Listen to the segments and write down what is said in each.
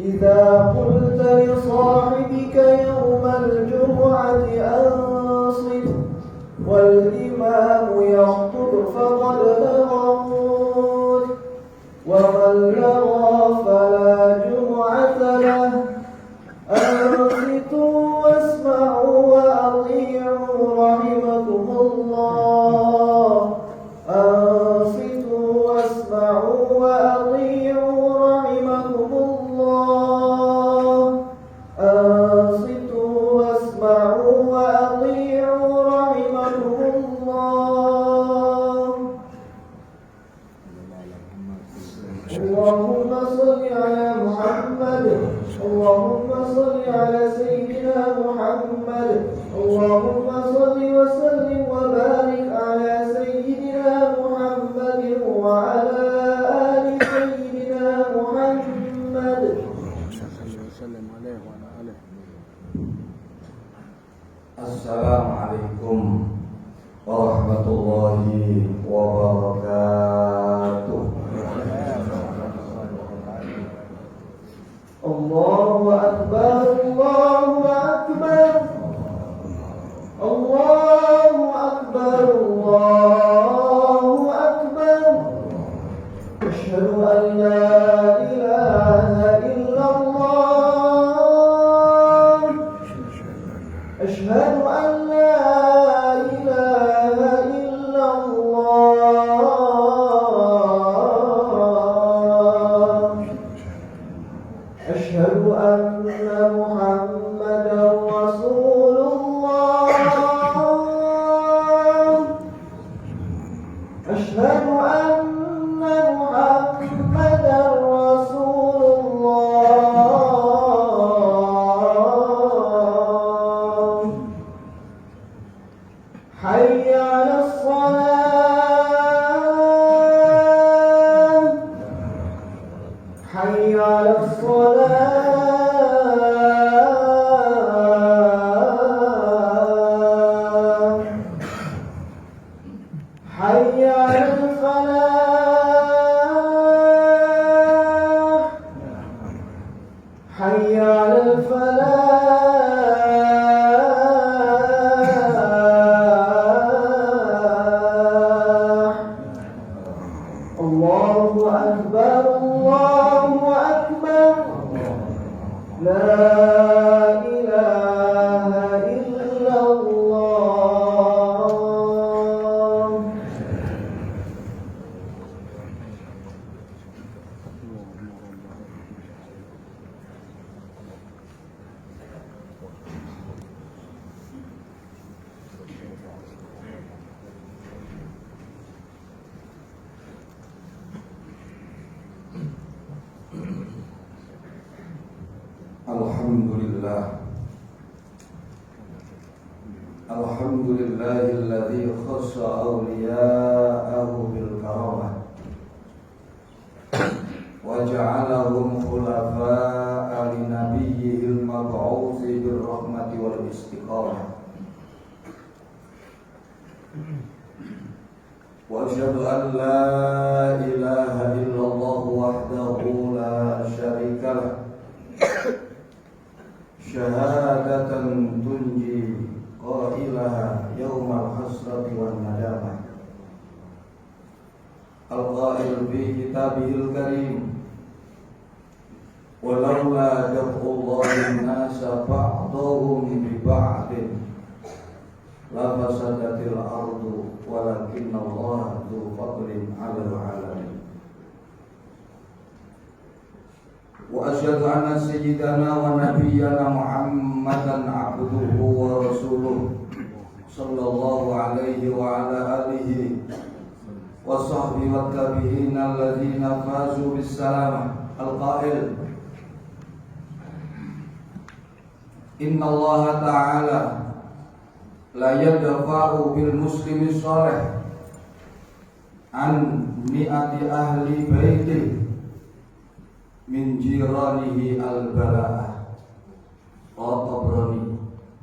إذا قلت لصاحبك يوم الجمعة أنصت والإمام يخطب فقد لغوت ومن لغى فلا جمعة له أنصتوا واسمعوا وأطيعوا رحمكم الله أنصتوا واسمعوا وأطيعوا رحمكم الله أنصتوا واسمعوا وأطيعوا رحمكم الله اللهم صل على محمد اللهم صل على سيدنا محمد اللهم صل وسلم وبارك على سيدنا محمد وعلى آل سيدنا محمد. Assalamualaikum warahmatullahi wabarakatuh. Allahu Akbar, Allahu Akbar, Allahu Akbar, Allahu Akbar. Asyhadu an la ilaha illallah. Asyhadu an la ilaha illallah. أشهد أن محمدا رسول الله أشهد أن محمدا رسول الله حي على الصلاة حي على الصلاة حي على الفلاح حي على الفلاح. الله أكبر الله أكبر لا إله إلا الله. Alhamdulillahilladzi khassa awliya'ahu bil karamah wa ja'alahum khulafa'a li nabiyyihil mab'uutsi bir rahmati wal istiqamah. Wa asyhadu an la ilaha illallah wahdahu la syarika lah syahadatan tunji qailaha yaumal hasrati wan nadamah. Al-qail fi kitabihil karim walaula daf'ullahi nasa ba'dahum bi ba'din la fasadatil ardu walakinallaha dzu fadlin 'alal 'alamin. Wa asyhadu anna sayyidana wa nabiyyana Muhammadan 'abduhu wa rasuluh sallallahu alaihi wa ala alihi wa sahbihi wa tabi'ina alladziina fazu bis salamah. Al-qail inna Allah ta'ala la yadfa'u bil muslimi shalih an mi'ati ahli baitihi min jiranihi al-bala'ah. Tabrani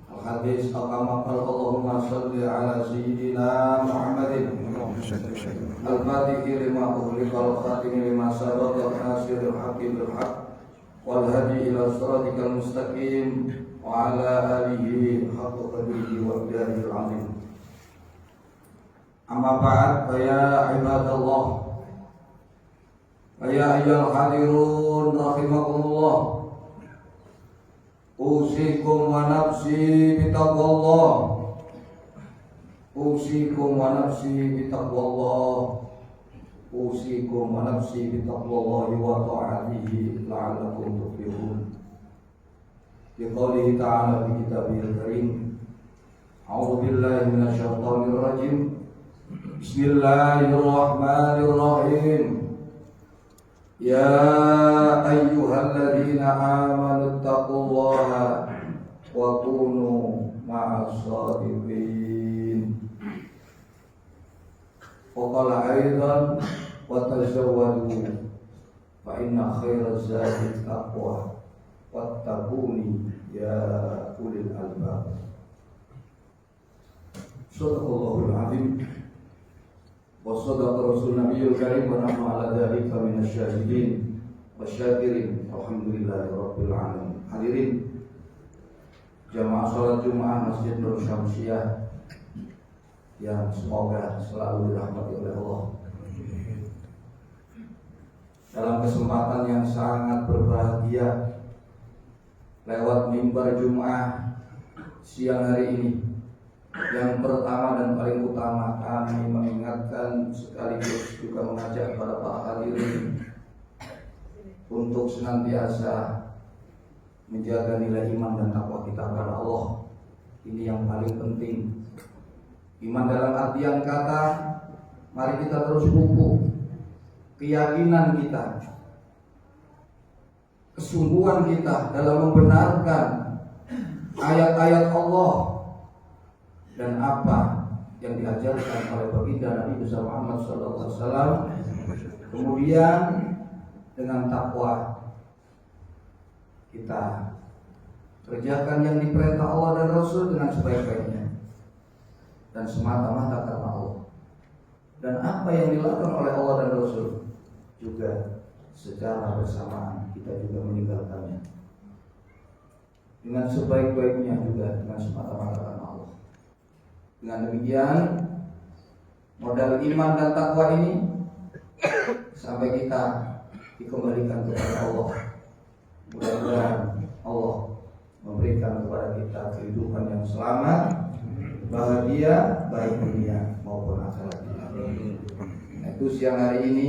al-hadis kama qala Allahumma shalli ala sayyidina Muhammadin al-fatihi lima ughliqa al-khatimi lima sabaqa nasiril haqqi bil haqq والهدي إلى صراطك المستقيم وعلى آله حق قدره ومقداره العظيم. أما بعد فيا عباد الله فيا أيها الحاضرون رحمكم الله أوصيكم ونفسي بتقوى الله أوصيكم ونفسي بتقوى الله أوصيكم ونفسي بتقوى الله وطاعته لعلكم تفلحون. بقوله تعالى في كتابه الكريم أعوذ بالله من الشيطان الرجيم بسم الله الرحمن الرحيم يا أيها الذين آمنوا اتقوا الله وكونوا مع الصادقين. وقال أيضا وتزودوا فإن خير الزاد التقوى واتقوني يا أولي الألباب. Sadaqallahul azim wa sadaqa rasul nabiyul karim wa nahnu ala dzalika minasyahidin wasyakirin alhamdulillahi rabbil alamin. Hadirin jamaah salat Jumat Masjid Nur Syamsiah yang semoga selalu dirahmati oleh Allah. Dalam kesempatan yang sangat berbahagia lewat mimbar Jumat siang hari ini, yang pertama dan paling utama kami mengingatkan sekaligus juga mengajak para hadirin untuk senantiasa menjaga nilai iman dan takwa kita kepada Allah. Ini yang paling penting. Iman dalam artian kata, mari kita terus pupuk keyakinan kita, kesungguhan kita dalam membenarkan ayat-ayat Allah dan apa yang diajarkan oleh baginda Nabi besar Muhammad SAW. Kemudian dengan takwa kita kerjakan yang diperintah Allah dan Rasul dengan sebaik-baiknya dan semata-mata karena Allah. Dan apa yang dilakukan oleh Allah dan Rasul juga secara bersamaan kita juga meninggalkannya dengan sebaik-baiknya juga dengan semata-mata karena Allah. Dengan demikian modal iman dan takwa ini sampai kita dikembalikan kepada Allah. Mudah-mudahan Allah memberikan kepada kita kehidupan yang selamat, bahagia baik dunia maupun akhirat. Itu siang hari ini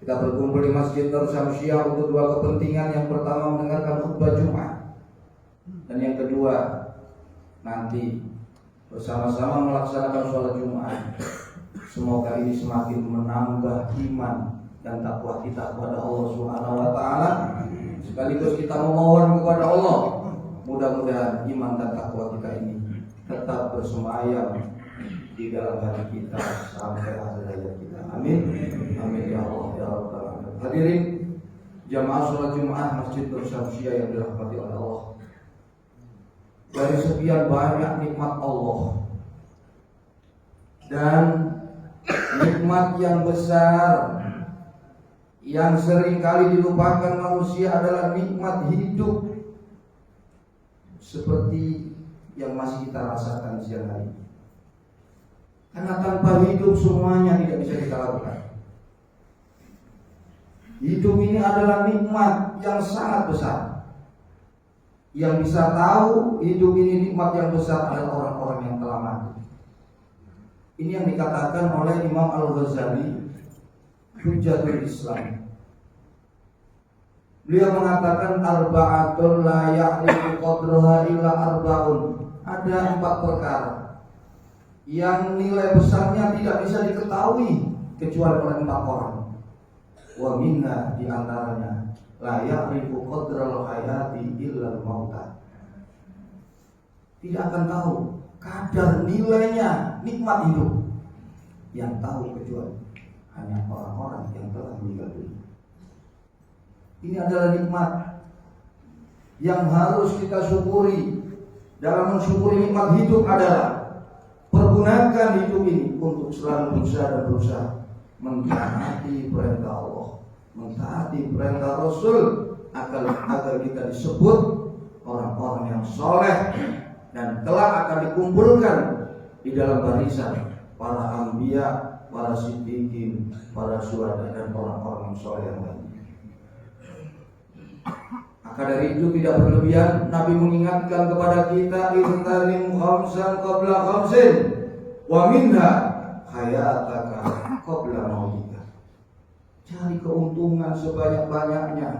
kita berkumpul di Masjid Nur Syamsiah untuk dua kepentingan. Yang pertama mendengarkan khutbah Jumat, dan yang kedua nanti bersama-sama melaksanakan sholat Jumat. Semoga ini semakin menambah iman dan takwa kita kepada Allah Subhanahu wa taala. Sekaligus kita memohon kepada Allah, mudah-mudahan iman dan takwa kita ini tetap bersemayam di dalam hati kita sampai akhir hayat kita. Amin. Amin ya Allah ya Rabbal alamin. Hadirin jamaah sholat Jumat Masjid Nur Syamsiah yang dirahmati oleh Allah. Dari sekian banyak nikmat Allah dan nikmat yang besar yang sering kali dilupakan manusia adalah nikmat hidup seperti yang masih kita rasakan siang hari. Karena tanpa hidup semuanya tidak bisa kita lakukan. Hidup ini adalah nikmat yang sangat besar. Yang bisa tahu hidup ini nikmat yang besar adalah orang-orang yang telah mati. Ini yang dikatakan oleh Imam Al-Ghazali, Hujjatul Islam. Beliau mengatakan arba'atun la ya'rifu qadraha illa arba'un. Ada 4 perkara yang nilai besarnya tidak bisa diketahui kecuali oleh 4 orang. Wa minna, di antaranya la ya'rifu qadral hayati illa al-mauta. Tidak akan tahu kadar nilainya nikmat hidup. Yang tahu kecuali hanya orang-orang yang telah meninggal dunia. Ini adalah nikmat yang harus kita syukuri. Dalam mensyukuri nikmat hidup adalah pergunakan hidup ini untuk selalu berusaha mentaati perintah Allah, mentaati perintah Rasul, agar kita disebut orang-orang yang soleh dan kelak akan dikumpulkan di dalam barisan para anbiya, para siddiqin, para syuhada dan orang-orang yang soleh yang lain. Maka dari itu tidak berlebihan Nabi mengingatkan kepada kita irtanim khamsan qabla khamsin wa minha hayataka qabla mautika. Cari keuntungan sebanyak-banyaknya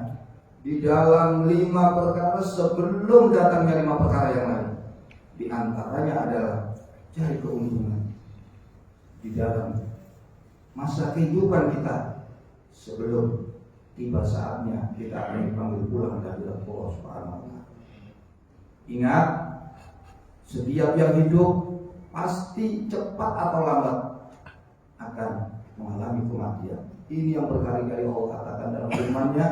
di dalam 5 perkara sebelum datangnya 5 perkara yang lain. Di antaranya adalah cari keuntungan di dalam masa kehidupan kita sebelum tiba saatnya kita akan dipanggil pulang dari Allah Subhanahu wa Ta'ala. Ingat, setiap yang hidup pasti cepat atau lambat akan mengalami kematian. Ini yang berkali-kali Allah katakan dalam firman-Nya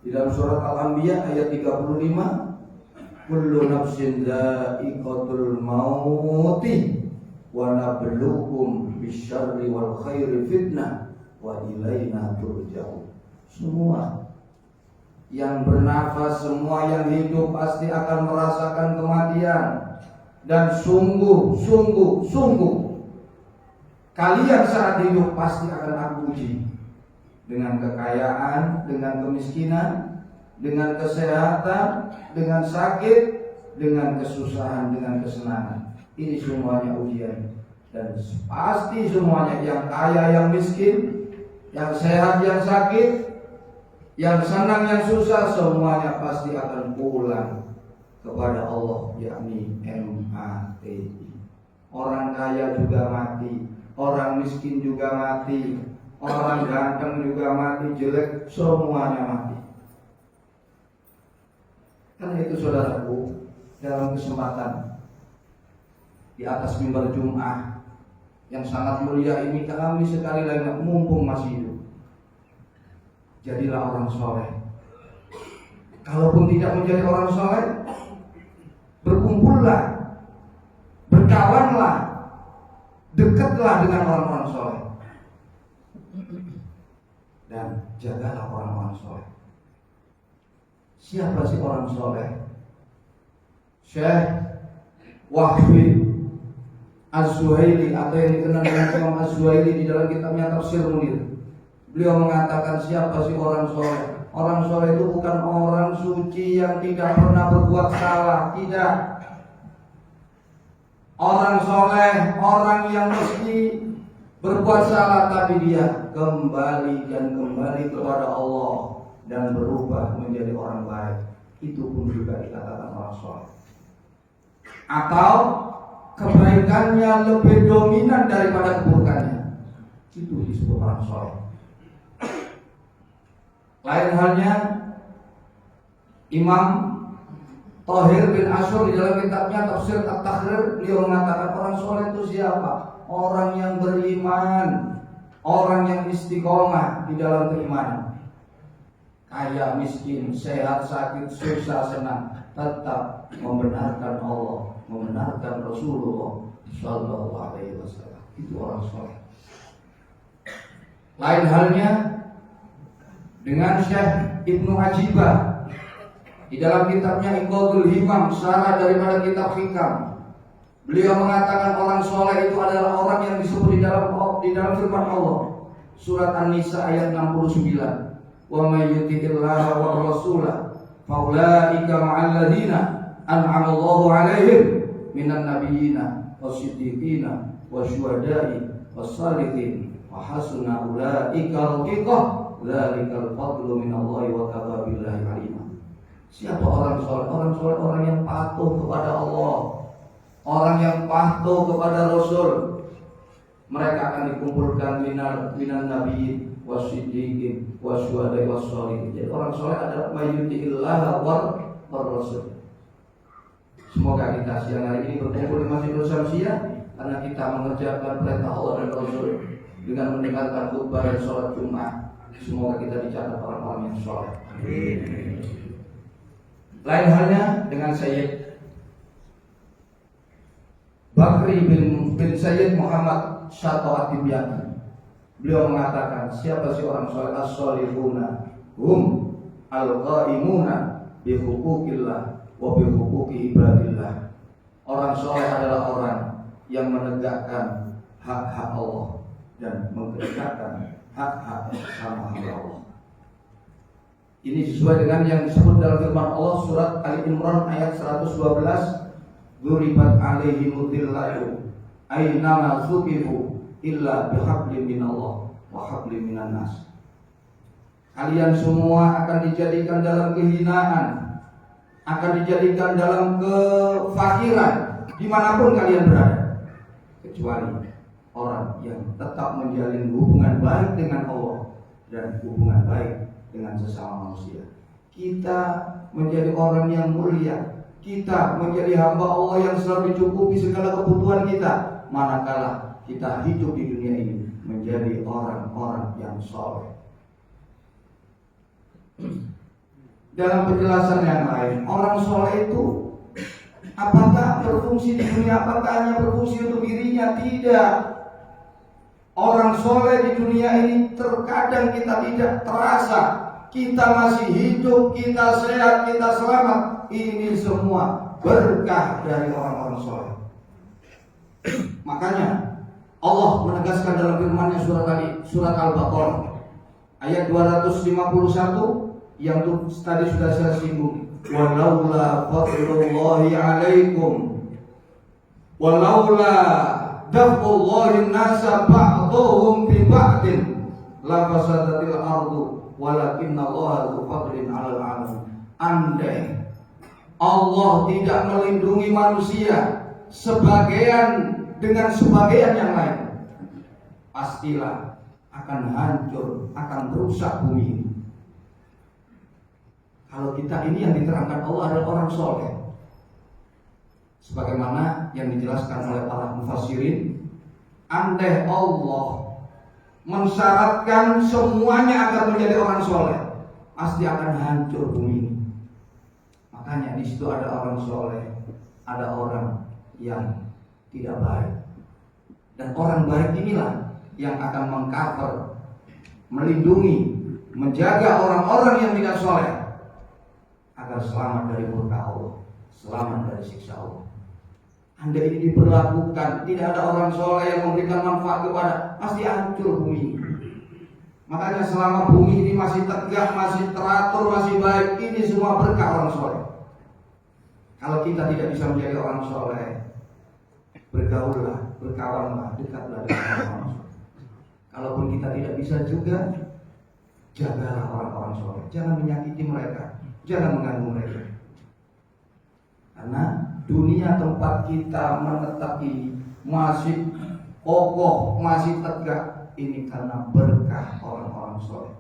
di dalam surat Al-Anbiya ayat 35, kullu nafsin dha'iqatul mauti wa nabluukum bisyarri wal khairi fitnah wa ilaina turja'un. Semua yang bernafas, semua yang hidup pasti akan merasakan kematian. Dan sungguh kalian saat hidup pasti akan aku uji dengan kekayaan, dengan kemiskinan, dengan kesehatan, dengan sakit, dengan kesusahan, dengan kesenangan. Ini semuanya ujian. Dan pasti semuanya, yang kaya, yang miskin, yang sehat, yang sakit, yang senang, yang susah, semuanya pasti akan pulang kepada Allah, yakni MATI. Orang kaya juga mati, orang miskin juga mati, orang ganteng juga mati, jelek, semuanya mati. Karena itu saudaraku, dalam kesempatan di atas mimbar Jumat yang sangat mulia ini, kami sekali lagi mumpung masih hidup, jadilah orang soleh. Kalaupun tidak menjadi orang soleh, berkumpullah, berkawanlah, dekatlah dengan orang-orang soleh, dan jagalah orang-orang soleh. Siapa sih orang soleh? Syekh Wahfi Az-Zuhaili atau yang dikenal dengan Imam Az-Zuhaili di dalam kitabnya Tafsir Munir, beliau mengatakan siapa sih orang soleh? Orang soleh itu bukan orang suci yang tidak pernah berbuat salah, tidak. Orang soleh, orang yang meski berbuat salah tapi dia kembali kepada Allah dan berubah menjadi orang baik. Itu pun juga dikatakan orang soleh. Atau kebaikannya lebih dominan daripada keburukannya, itu disebut orang soleh. Lain halnya Imam Thahir bin Asyur di dalam kitabnya Tafsir At-Tahrir, beliau mengatakan orang soleh itu siapa? Orang yang beriman, orang yang istiqomah di dalam keimanan. Kaya, miskin, sehat, sakit, susah, senang, tetap membenarkan Allah, membenarkan Rasulullah Sallallahu Alaihi Wasallam. Itu orang soleh. Lain halnya dengan Syekh Ibnu Ajibah di dalam kitabnya Iqadul Himam, syarah daripada kitab Hikam. Beliau mengatakan orang soleh itu adalah orang yang disebut di dalam firman Allah surat An-Nisa ayat 69. Wa may yuti'illaha wa rasulahu faulaika ma'al ladzina an'ama Allahu 'alaihim minan nabiyyina wasiddiqina wasyuhada'i wassalihin wa hasuna ulaika rafiqah. Dzalikal fadlu minallahi wa kafa billahi alima. Siapa orang soleh? Orang soleh orang yang patuh kepada Allah, orang yang patuh kepada Rasul. Mereka akan dikumpulkan minan nabiyyin wasiddiqin wasyuhada'i wassalihin. Jadi orang soleh adalah mayyuti'illaha war rasul. Semoga kita siang hari ini berkumpul di Masjid Syamsiyah karena kita mengerjakan perintah Allah dan Rasul dengan mendengarkan khutbah dan sholat Jumat. Semoga kita dicatat orang-orang yang soleh. Lain halnya dengan Sayyid Bakri bin Sayyid Muhammad Syato At-Tibyani. Beliau mengatakan siapa sih orang soleh? As-solihuna hum al-qaimuna bi huquqillah wa bi huquqi ibadillah. Orang soleh adalah orang yang menegakkan hak-hak Allah dan menegakkan hak-hak sama Allah. Ini sesuai dengan yang disebut dalam firman Allah surat Ali Imran ayat 112, "Duribat alaihimud dhillatu aynama suqifu illa bihablin minallah wa hablin minan nas." Kalian semua akan dijadikan dalam kehinaan, akan dijadikan dalam kefakiran dimanapun kalian berada, kecuali orang yang tetap menjalin hubungan baik dengan Allah dan hubungan baik dengan sesama manusia. Kita menjadi orang yang mulia, kita menjadi hamba Allah yang selalu dicukupi segala kebutuhan kita, manakala kita hidup di dunia ini menjadi orang-orang yang soleh. Dalam penjelasan yang lain, orang soleh itu apakah berfungsi di dunia, apakah hanya berfungsi untuk dirinya? Tidak. Orang soleh di dunia ini terkadang kita tidak terasa, kita masih hidup, kita sehat, kita selamat. Ini semua berkah dari orang-orang soleh. Makanya Allah menegaskan dalam firman-Nya surat Al-Baqarah ayat 251 yang tadi sudah saya singgung. Walaula fadlullahi alaikum walaula daf'ullahi nasa ba'dhum bi ba'din la fasadatil ardu walakinallaha dzu fadlin 'alal 'alamin. Andai Allah tidak melindungi manusia sebagian dengan sebagian yang lain, pastilah akan hancur, akan rusak bumi ini. Kalau kita ini yang diterangkan Allah adalah orang soleh, sebagaimana yang dijelaskan oleh para mufassirin, andai Allah mensyaratkan semuanya agar menjadi orang soleh, pasti akan hancur bumi ini. Makanya di situ ada orang soleh, ada orang yang tidak baik, dan orang baik inilah yang akan mengcover, melindungi, menjaga orang-orang yang tidak soleh agar selamat dari murka Allah, selamat dari siksa Allah. Andai ini diberlakukan, tidak ada orang soleh yang memberikan manfaat kepada, pasti hancur bumi. Makanya selama bumi ini masih tegak, masih teratur, masih baik, ini semua berkah orang soleh. Kalau kita tidak bisa menjadi orang soleh, bergaullah, berkawanlah, dekatlah dengan orang soleh. Kalaupun kita tidak bisa juga, jagalah orang-orang soleh. Jangan menyakiti mereka, jangan mengganggu mereka. Karena dunia tempat kita menetap ini masih kokoh, masih tegak, ini karena berkah orang-orang soleh.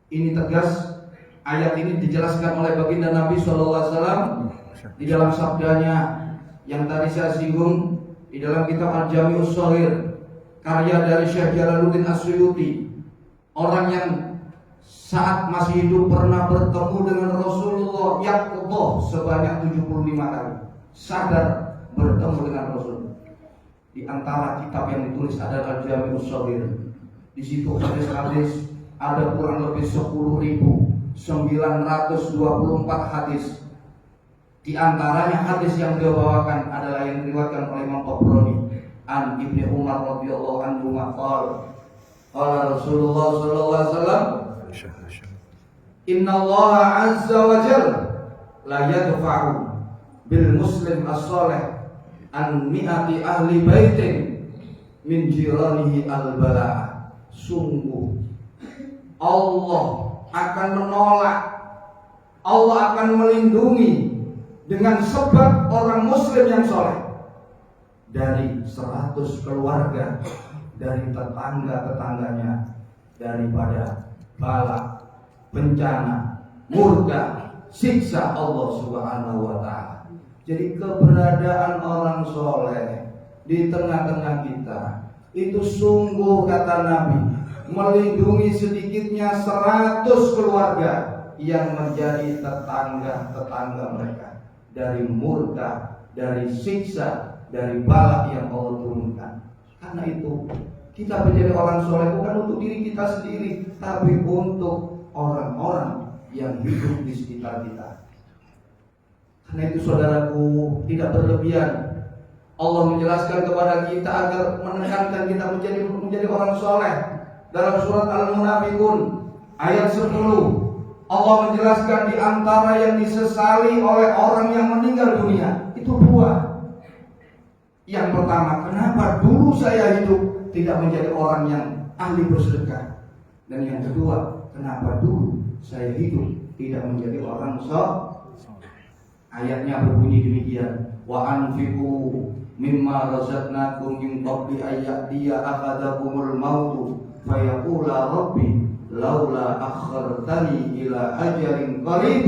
Ini tegas, ayat ini dijelaskan oleh baginda Nabi SAW di dalam sabdanya yang tadi saya singgung di dalam kitab Al-Jami'us Shaghir, karya dari Syekh Jalaluddin As-Suyuti, orang yang saat masih hidup pernah bertemu dengan Rasulullah yaqdhah sebanyak 75 kali, sadar bertemu dengan Rasul. Di antara kitab yang ditulis adalah Al-Jami'us Shaghir. Di situ hadis-hadis ada kurang lebih 10.924 hadis. Di antaranya hadis yang dia bawakan adalah yang diriwayatkan oleh Imam Tabrani an Ibnu Umar radhiyallahu anhu maqal qala Rasulullah sallallahu alaihi wasallam inna Allah azza wa jalla la yadfa'u bil muslim as-salih an mi'ati ahli baitin min jiranihi al-bala. Sungguh Allah akan menolak, Allah akan melindungi dengan sebab orang muslim yang soleh dari 100 keluarga, dari tetangga-tetangganya, daripada bala, bencana, murka, siksa Allah Subhanahu wa ta'ala. Jadi keberadaan orang soleh di tengah-tengah kita itu sungguh, kata Nabi, melindungi sedikitnya 100 keluarga yang menjadi tetangga-tetangga mereka dari murka, dari siksa, dari bala yang Allah turunkan. Karena itu kita menjadi orang soleh bukan untuk diri kita sendiri, tapi untuk orang-orang yang yang hidup di sekitar kita. Karena itu saudaraku, tidak berlebihan. Allah menjelaskan kepada kita agar menekankan kita menjadi orang soleh. Dalam surat Al-Munafiqun ayat 10, Allah menjelaskan di antara yang disesali oleh orang yang meninggal dunia itu dua. Yang pertama, kenapa dulu saya hidup tidak menjadi orang yang ahli bersedekah? Dan yang kedua, kenapa dulu saya hidup tidak menjadi orang soleh? Ayatnya berbunyi demikian, wa anfiqu mimma razaqnakum min qabli ayyatiya ahadakumul mautu fayaqula rabbi laula akhartani ila ajalin qarib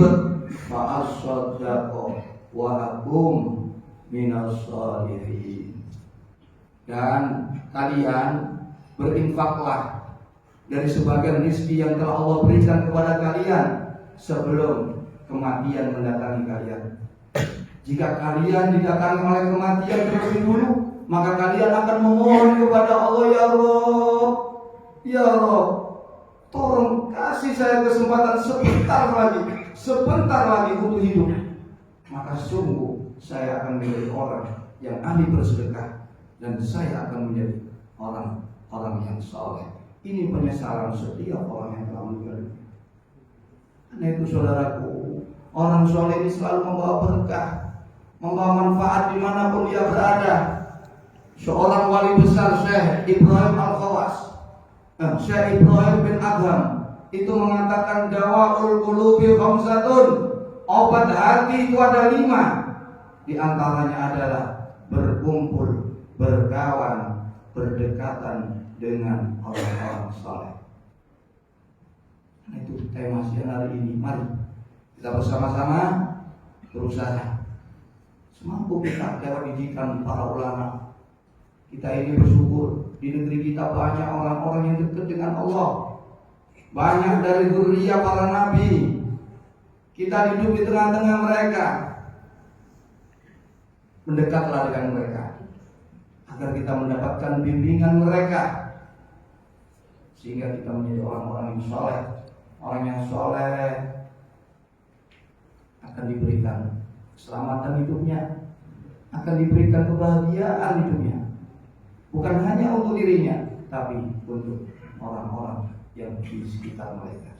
fa asaddaqu wa akum minas shalihin. Dan kalian berinfaklah dari sebagian rezeki yang telah Allah berikan kepada kalian sebelum kematian mendatangi kalian. Jika kalian didatangi oleh kematian terlebih dulu, maka kalian akan memohon kepada Allah, ya Rabb, tolong kasih saya kesempatan sebentar lagi untuk hidup. Maka sungguh saya akan menjadi orang yang ahli bersedekah dan saya akan menjadi orang yang saleh. Ini penyesalan setiap orang yang telah meninggal. Karena itu saudaraku, orang soleh ini selalu membawa berkah, membawa manfaat dimanapun dia berada. Seorang wali besar Syekh Ibrahim Al-Khawas, Syekh Ibrahim bin Adham, itu mengatakan dawaul qulubi khamsatun, obat hati itu ada 5. Di antaranya adalah berkumpul, berkawan, berdekatan dengan orang-orang saleh. Nah, itu tema siang hari ini. Mari kita bersama-sama berusaha semampu kita lewat didikan para ulama. Kita ini bersyukur di negeri kita banyak orang-orang yang dekat dengan Allah. Banyak dari zuriyah para nabi. Kita hidup di tengah-tengah mereka. Mendekatlah dengan mereka agar kita mendapatkan bimbingan mereka, sehingga kita menjadi orang-orang yang soleh. Orang yang soleh akan diberikan keselamatan hidupnya, akan diberikan kebahagiaan hidupnya, bukan hanya untuk dirinya, tapi untuk orang-orang yang di sekitar mereka.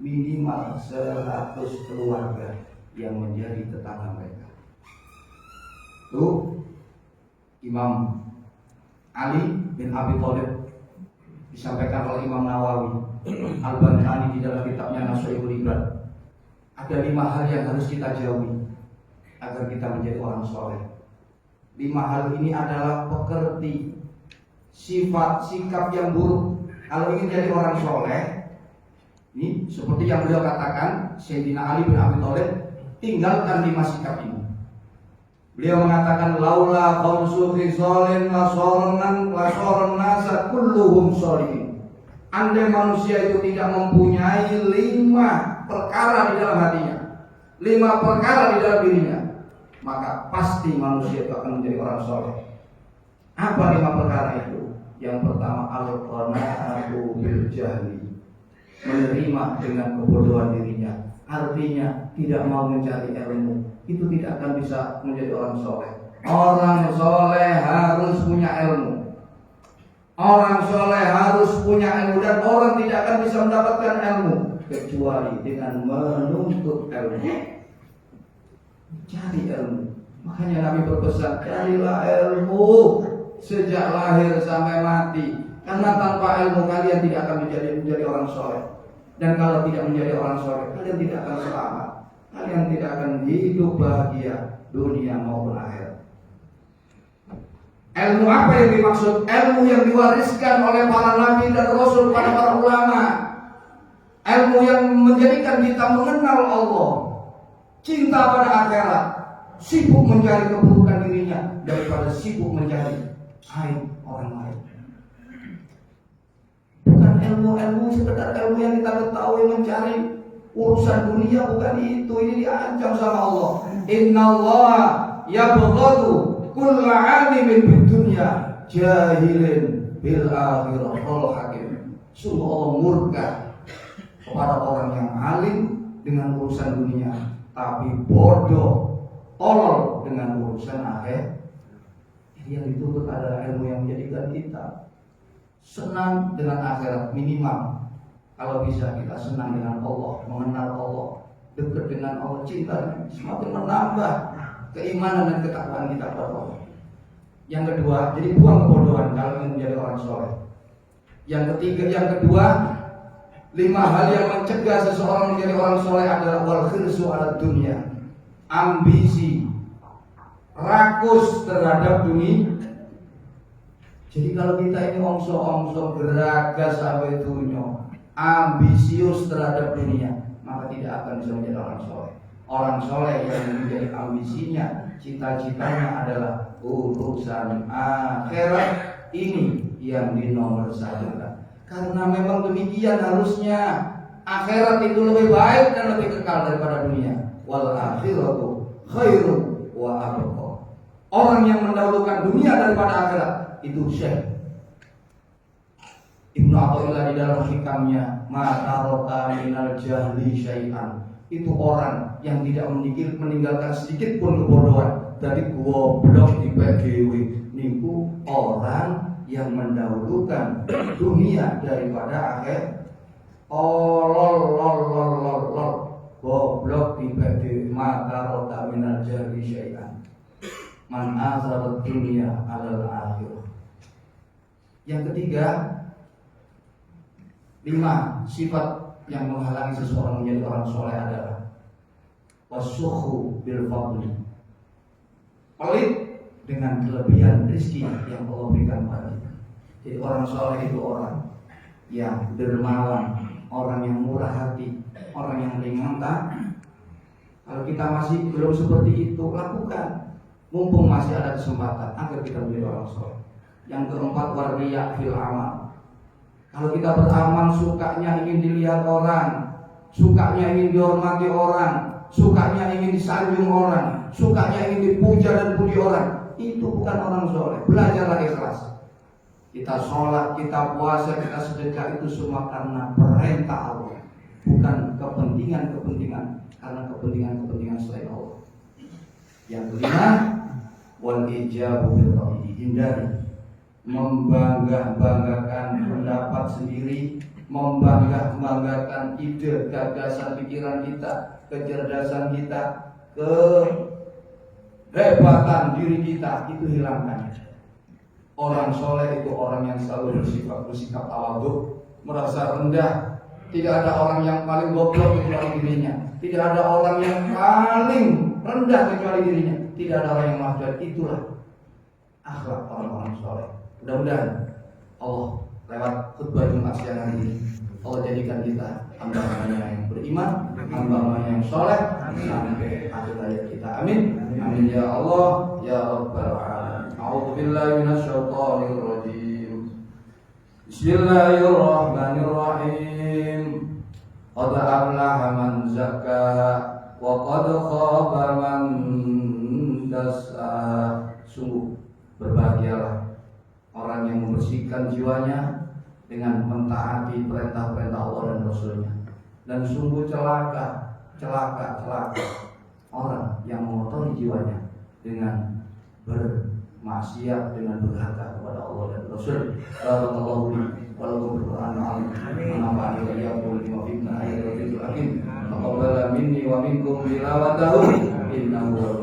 Minimal 100 keluarga yang menjadi tetangga mereka. Tuh Imam Ali bin Abi Thalib disampaikan oleh Imam Nawawi Al-Bantani di dalam kitabnya Nashihul Ibad. Ada 5 hal yang harus kita jauhi agar kita menjadi orang soleh. 5 hal ini adalah pekerti, sifat, sikap yang buruk. Kalau ingin jadi orang soleh, ini seperti yang beliau katakan, Sayyidina Ali bin Abi Thalib, tinggalkan 5 sikap ini. Beliau mengatakan laula khamsu khisalin lasoran nasa kulluhum sholihin. Andai manusia itu tidak mempunyai 5 perkara di dalam hatinya, 5 perkara di dalam dirinya, maka pasti manusia itu akan menjadi orang soleh. Apa 5 perkara itu? Yang pertama, al-qana'atu bil jahli, menerima dengan kebodohan dirinya. Artinya tidak mau mencari ilmu, itu tidak akan bisa menjadi orang soleh. Orang soleh harus punya ilmu. Orang soleh harus punya ilmu, dan orang tidak akan bisa mendapatkan ilmu kecuali dengan menuntut ilmu. Cari ilmu. Makanya Nabi berpesan, carilah ilmu sejak lahir sampai mati. Karena tanpa ilmu kalian tidak akan menjadi orang soleh. Dan kalau tidak menjadi orang soleh, kalian tidak akan selamat. Kalian tidak akan hidup bahagia dunia maupun akhirat. Ilmu apa yang dimaksud? Ilmu yang diwariskan oleh para nabi dan rasul kepada para ulama. Ilmu yang menjadikan kita mengenal Allah, cinta pada akhirat, sibuk mencari keburukan dirinya daripada sibuk mencari aib orang lain. Bukan ilmu sekedar ilmu yang kita ketahui mencari urusan dunia, bukan itu. Ini diancam sama Allah. Innallaha yabghadu kulla 'alimin bid dunya jahilin bil akhirah hakim. Sungguh Allah murka kepada orang yang alim dengan urusan dunia, tapi bodoh, tolol dengan urusan akhir. Yang dituntut adalah ilmu yang menjadikan kita senang dengan akhirat minimal. Kalau bisa kita senang dengan Allah, mengenal Allah, dekat dengan Allah, cinta semakin menambah keimanan dan ketakwaan kita kepada Allah. Yang kedua, jadi buang kebodohan kalau ingin menjadi orang soleh. Yang kedua, 5 hal yang mencegah seseorang menjadi orang soleh adalah wal khirsu ala dunia, ambisi, rakus terhadap dunia. Jadi kalau kita ini ongso geragas sampai dunia, ambisius terhadap dunia, maka tidak akan bisa menjadi orang soleh. Orang soleh yang menjadi ambisinya, cita-citanya adalah urusan akhirat, ini yang dinomorsatukan. Karena memang demikian harusnya. Akhirat itu lebih baik dan lebih kekal daripada dunia. Wal akhiratu khairu wa abqa. Orang yang mendahulukan dunia daripada akhirat itu Syekh Ibnu Athaillah di dalam hikamnya, ma taraka minal jahli syai'an. Itu orang yang tidak meninggalkan sedikit pun kebodohan. Dari goblok di PGW niku orang yang mendahulukan dunia daripada akhir. Goblok di PGW, ma taraka minal jahli syai'an. Man athara dunia alal akhirah. Yang ketiga, 5 sifat yang menghalangi seseorang menjadi orang soleh adalah wasukhu bil fadli, pelit dengan kelebihan rezeki yang Allah berikan pada kita. Jadi orang soleh itu orang yang dermawan, orang yang murah hati, orang yang ringan tangan. Kalau kita masih belum seperti itu, lakukan mumpung masih ada kesempatan agar kita menjadi orang soleh. Yang keempat, wariya fil amal. Kalau kita beramal sukanya ingin dilihat orang, sukanya ingin dihormati orang, sukanya ingin disanjung orang, sukanya ingin dipuja dan puji orang, itu bukan orang soleh. Belajarlah ikhlas. Kita sholat, kita puasa, kita sedekah, itu semua karena perintah Allah, bukan kepentingan-kepentingan, karena kepentingan-kepentingan selain Allah. Yang kelima, wal ijabu bil ra'yi, hindari membangga-banggakan pendapat sendiri, membangga-banggakan ide, gagasan pikiran kita, kecerdasan kita, kehebatan diri kita, itu hilangkan. Orang soleh itu orang yang selalu bersikap tawadhu, merasa rendah. Tidak ada orang yang paling goblok kecuali dirinya. Tidak ada orang yang paling rendah kecuali dirinya. Tidak ada orang yang mafdal. Itulah akhlak orang-orang soleh. Mudah-mudahan Allah lewat khutbah Jumat siang hari ini, Allah jadikan kita hamba-hambanya yang beriman, hamba-hambanya yang soleh sampai akhir hayat kita. Amin. Amin ya Allah ya Rabbal alamin. A'udzubillahi minasyaitonir rajim. Bismillahirrahmanirrahim. Qad aflaha man zakkaha wa qad khaba man dassaha. Sungguh berbahagialah orang yang membersihkan jiwanya dengan mentaati perintah-perintah Allah dan Rasulnya. Dan sungguh celaka orang yang mengotori jiwanya dengan bermaksiat, dengan durhaka kepada Allah dan Rasul. Barakallahu li wa lakum bil Qur'an al-'azim. Nafa'ani wa iyyakum bima fihi min ayatil hakim. Taqabbal minni wa minkum tilawatahu innahu